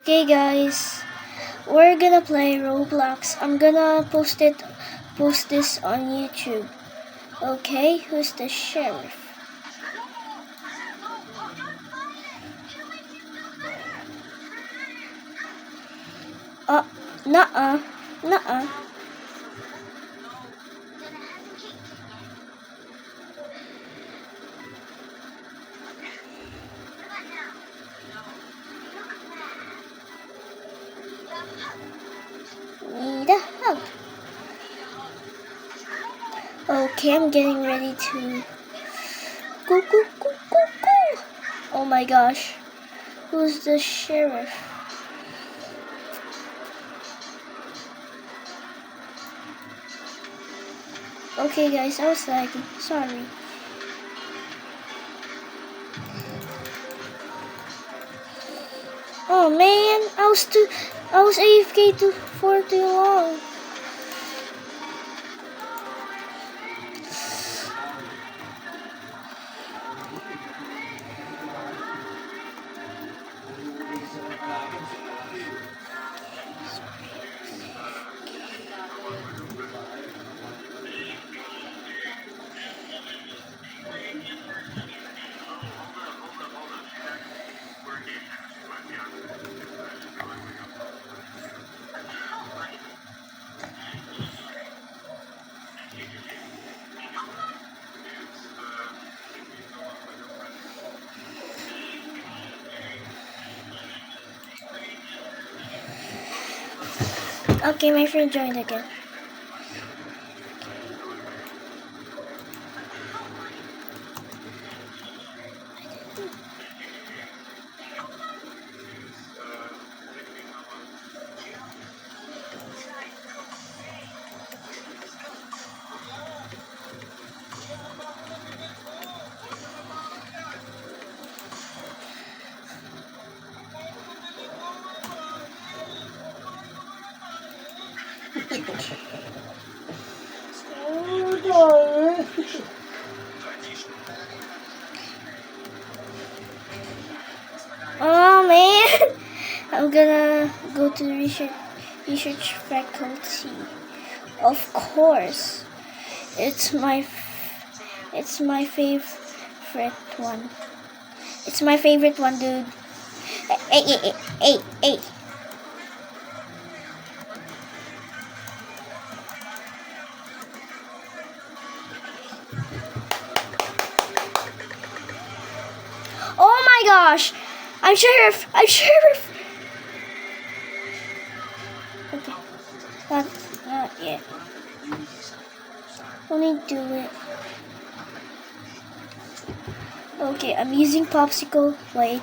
Okay guys, we're gonna play Roblox. I'm gonna post this on YouTube. Okay, who's the sheriff? Nuh-uh. Nuh-uh. Need a hug. Okay, I'm getting ready to go, go, go, go, go. Oh my gosh. Who's the sheriff? Okay guys, I was lagging. Sorry. Oh man, I was AFK for too long. Okay, my friend joined again. Oh man, I'm gonna go to the research faculty. Of course, it's my favorite one. It's my favorite one, dude. Hey. Oh my gosh! I'm sheriff! Okay. Not yet. Let me do it. Okay, I'm using popsicle. Wait.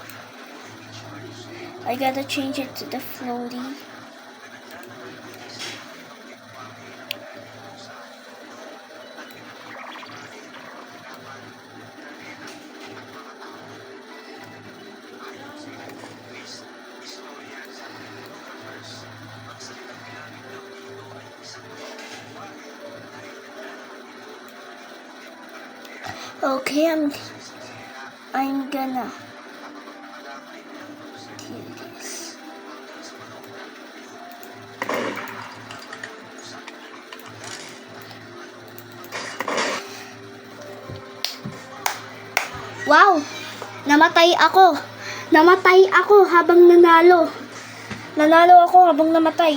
I gotta change it to the floaty. Okay, I'm gonna do this. Wow! Namatay ako habang nanalo. Nanalo ako habang namatay.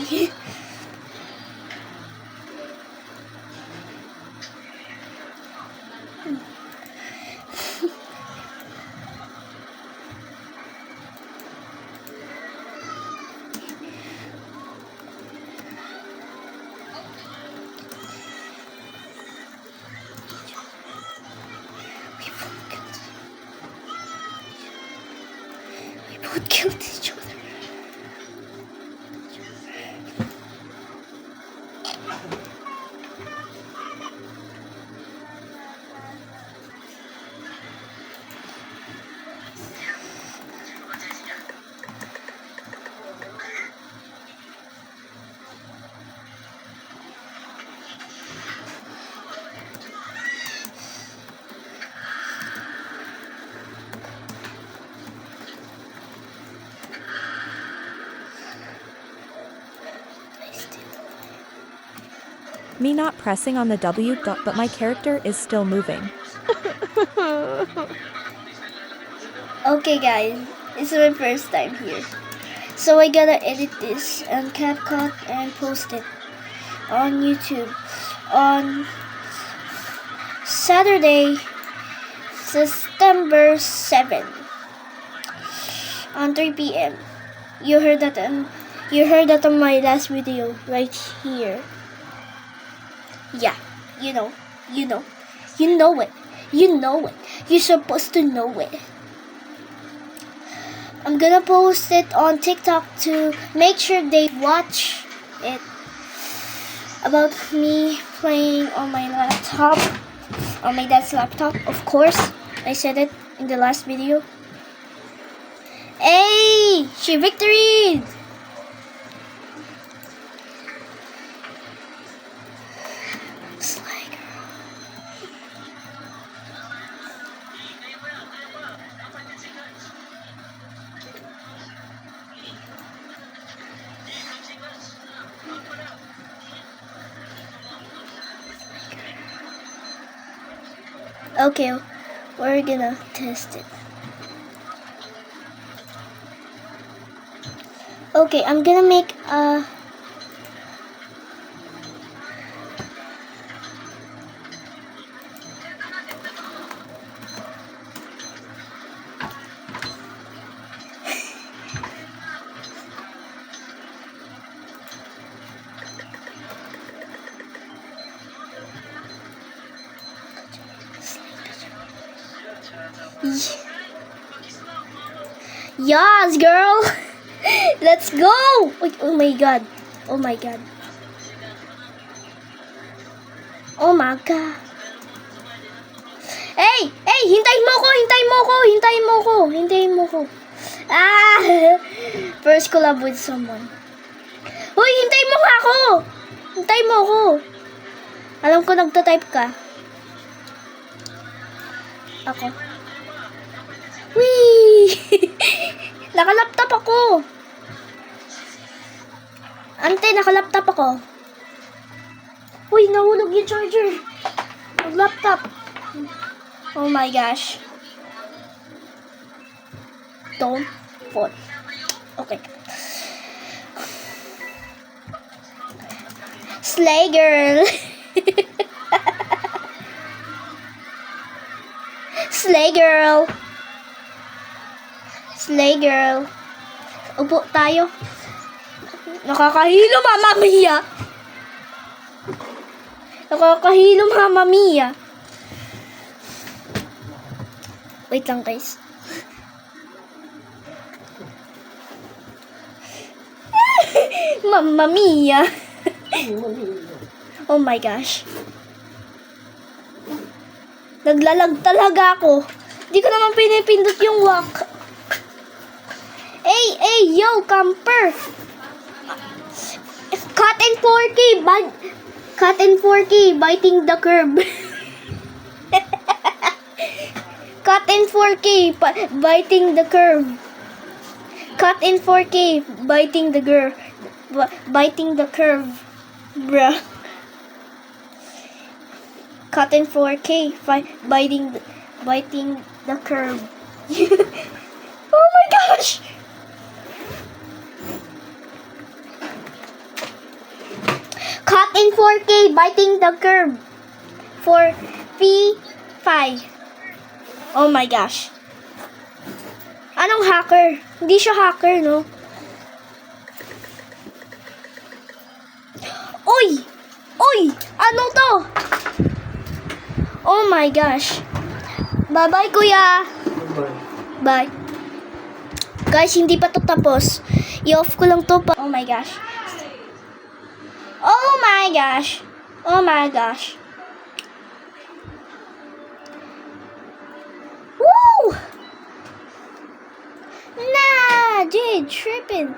We both killed each other. Me not pressing on the W, but my character is still moving. Okay guys, it's my first time here. So I gotta edit this and CapCut and post it on YouTube on Saturday, September 7 on 3 p.m. You heard that on my last video right here. Yeah, you know it. You're supposed to know it. I'm gonna post it on TikTok to make sure they watch it. About me playing on my laptop, on my dad's laptop, of course. I said it in the last video. Hey, she victoried! Okay, we're gonna test it. Okay, I'm gonna make a yes, girl. Let's go. Oh my god. Oh my god. Oh my god. Hey, hintayin mo ko. Ah, first collab with someone. Hoy, hintayin mo nga ako. Hintayin mo ako. Alam ko nagta-type ka. Ako. Whee! Naka-laptop ako. Ante, naka-laptop ako. Uy, nahulog yung charger. Mag-laptop. Oh my gosh. Don't fall. Okay. Slay girl. Slay girl. Slay girl. Upo tayo. Nakakahilo, Mama Mia. Nakakahilo, Mama Mia. Wait lang, guys. Mamma Mia. Oh my gosh. Naglalag talaga ako. Di ko naman pinipindot yung lock. Hey, yo, camper. Cut in 4K. Cut in 4K. Biting the curb. Cut in 4K. Biting the curve. Cut in 4K. Biting the curve. Biting the curve. Bruh. Cut in 4K. Biting the curve. Oh my gosh. Cut in 4K, biting the curve for P5. Oh my gosh. Anong hacker? Hindi siya hacker, no? Uy! Ano to? Oh my gosh. Bye-bye, kuya. Bye. Guys, hindi pa to tapos. I-off ko lang to pa. Oh my gosh. Oh my gosh. Oh my gosh. Woo! Nah, Jade, tripping.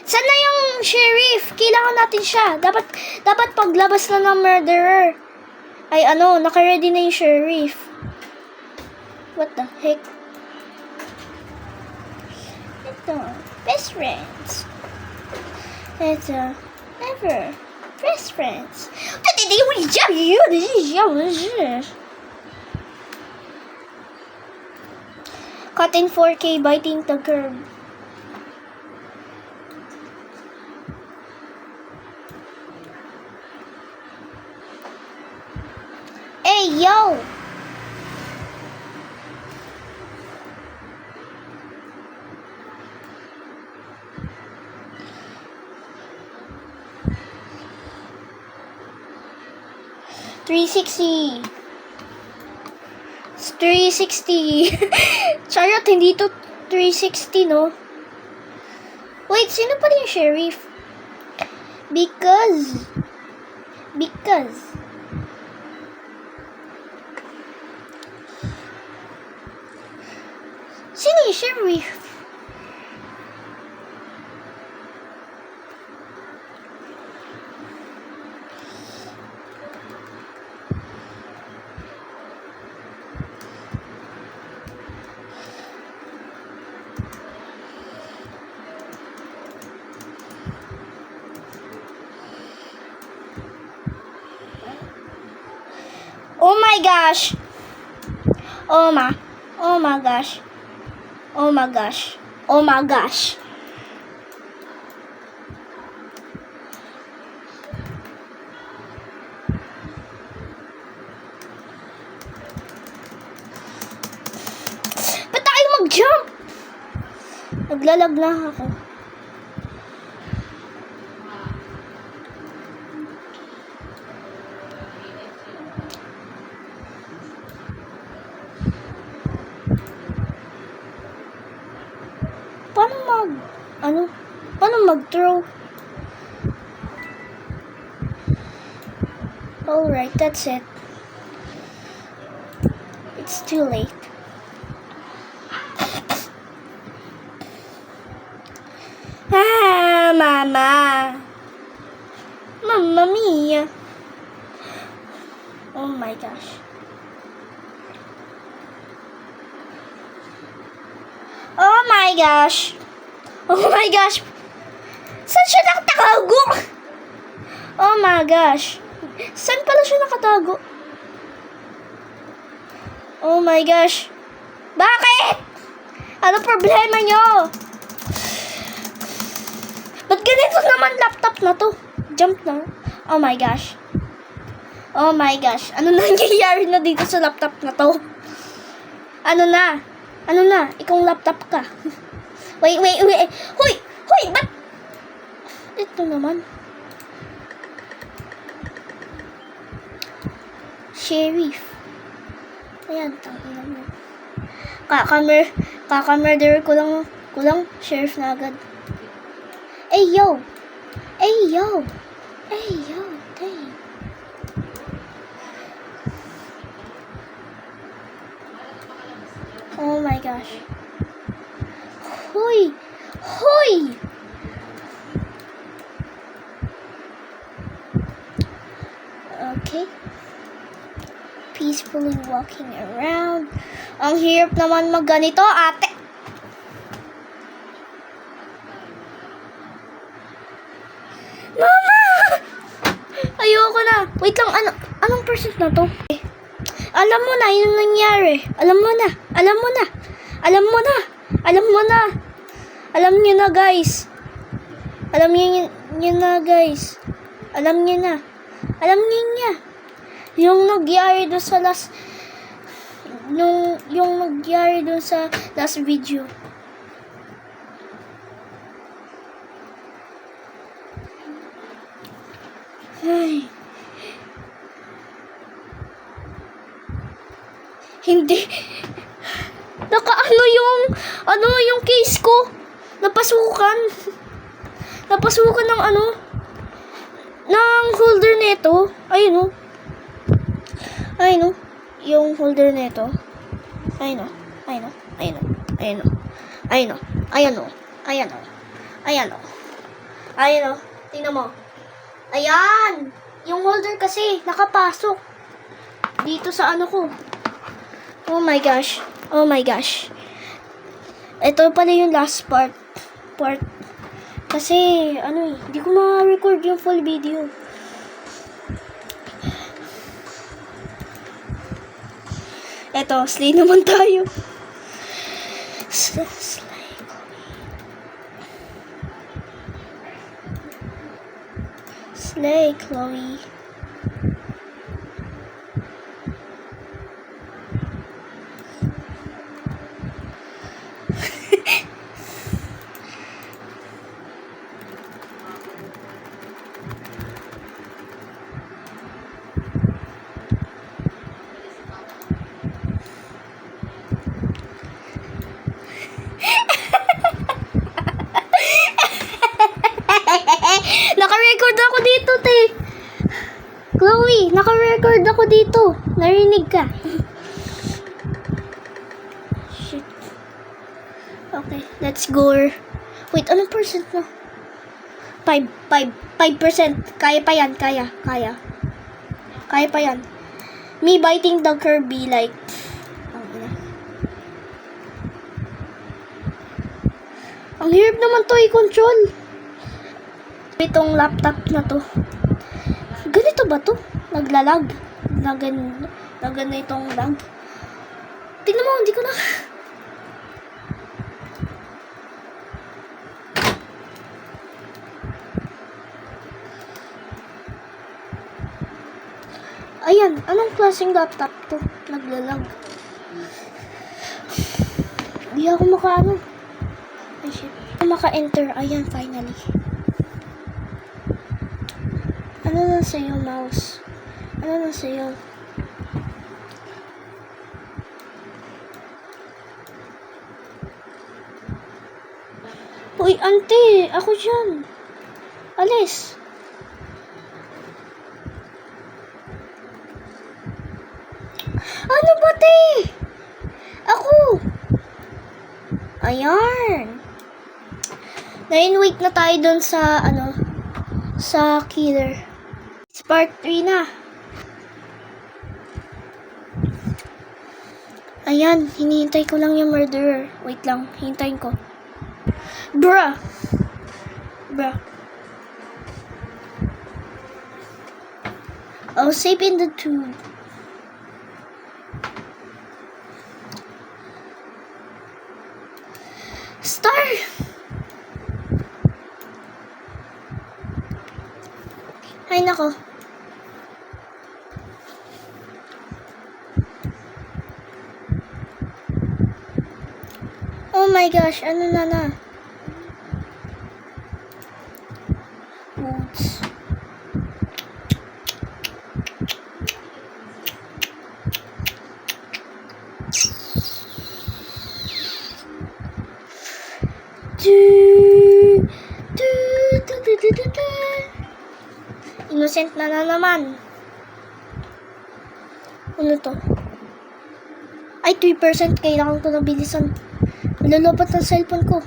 Saan na yung sheriff? Kailangan natin siya. Dapat paglabas na ng murderer. Ay, naka-ready na yung sheriff. What the heck? Ito, best friends. Ito, never. Best friends. Cut in 4K biting the curb. Hey, yo! $360. It's 360. Charot, hindi to 360, no? Wait, sino pa yung sheriff? Because. Sino yung sheriff? Oh my gosh. Oh my gosh. Oh my gosh. Oh my gosh. Ba't tayo mag-jump? Naglalag na ako. Paano mag-throw? Alright, that's it. It's too late. Mama. Mamma mia. Oh my gosh. Oh my gosh. Oh my gosh. Saan siya nakatago? Oh my gosh. Saan pala siya nakatago? Oh my gosh. Bakit? Ano problema nyo? Ba't ganito naman laptop na to? Jump na. Oh my gosh. Oh my gosh. Ano nangyayari na dito sa laptop na to? Ano na? Ikong laptop ka. Wait. Hoy! Ba't? Ito naman. Sheriff. Ayan, tangina mo. Kaka-murder ko lang sheriff na agad. Hey yo. Dang. Oh my gosh. Hoy. Okay. Peacefully walking around. Ang hirap naman magganito, ate. Mama! Ayoko na. Wait lang, anong percent na to? Alam mo na, yung nangyari. Alam niyo na, guys. Alam niyo na. Yung nagyari doon sa last video. Ay. Hindi. Yung case ko. Napasukan ng holder nito. Ayun o. Yung holder nito. Ayun o. Tingnan mo. Ayan. Yung holder kasi nakapasok dito sa ko. Oh my gosh. Ito pala yung last part. Kasi, hindi ko ma-record yung full video. Eto, slay naman tayo. Slay. Slay, Chloe. Naka-record ako dito, te. Chloe, naka-record ako dito. Narinig ka. Shit. Okay, let's go. Wait, anong percent na? 5%. Kaya pa yan, kaya. Kaya pa yan. Me biting the Kirby like... Ang hirap naman to i-control. Itong laptop na to. Ganito ba to? Naglalag. Lagan na itong lag. Tingnan mo, hindi ko na... Ayan, anong klaseng laptop to? Naglalag. Hindi ako makaano. Ay shit. Maka-enter. Ayan, finally. Ano na sa'yo, mouse? Ano na sa'yo? Uy, ante! Ako dyan! Alis! Ano ba, te? Ako! Ayan! 9 week na tayo dun sa, sa killer. It's part 3 na. Ayan, hinihintay ko lang yung murderer. Wait lang, hintayin ko. Bruh! I'll save in the tube. Star! Ay, nako. Oh my gosh, ano na? Woods. Innocent na naman. Ano to? Ay, 3%. Kailangan ko na bilisan. Malulobot ang cellphone ko.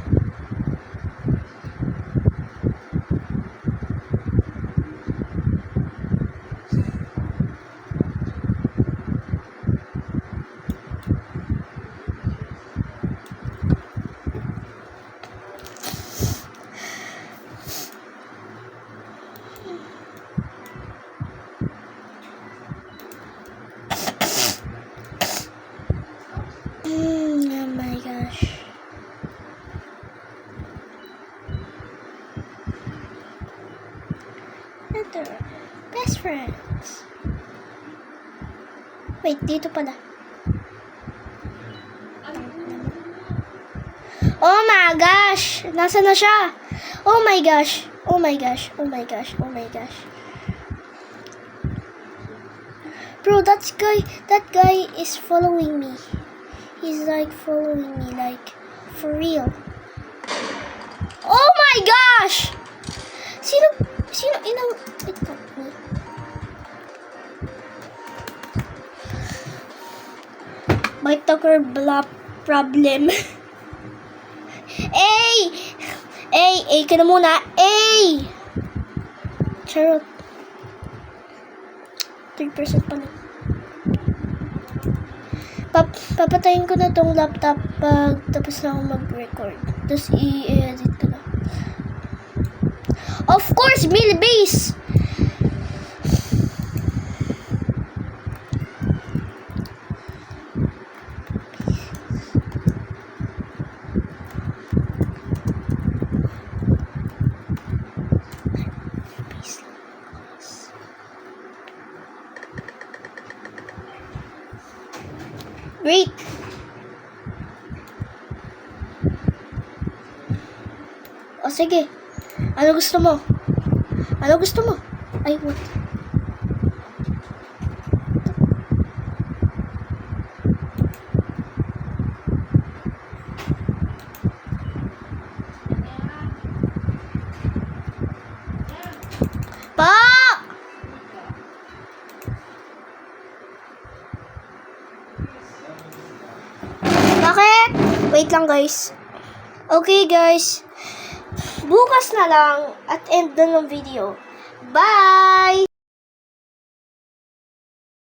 Oh my gosh. Another best friends. Wait, dito pala. Oh my gosh! Nasaan na siya? Oh my gosh! Oh my gosh! Oh my gosh! Oh my gosh! Bro, that guy is following me. He's like following me, like for real. Oh my gosh! Sino inang ito? Bite Tucker blah problem. Ay ka na muna. Ay! Charot. 3% pa lang. Papatayin ko na tong laptop pag tapos na ako mag-record. Tapos i-edit ko na. Of course, Millibase! Sige. Ano gusto mo? Ano gusto mo? Ay, what? Pa! Bakit? Wait lang, guys. Okay, guys. Bukas na lang at end na ng video. Bye!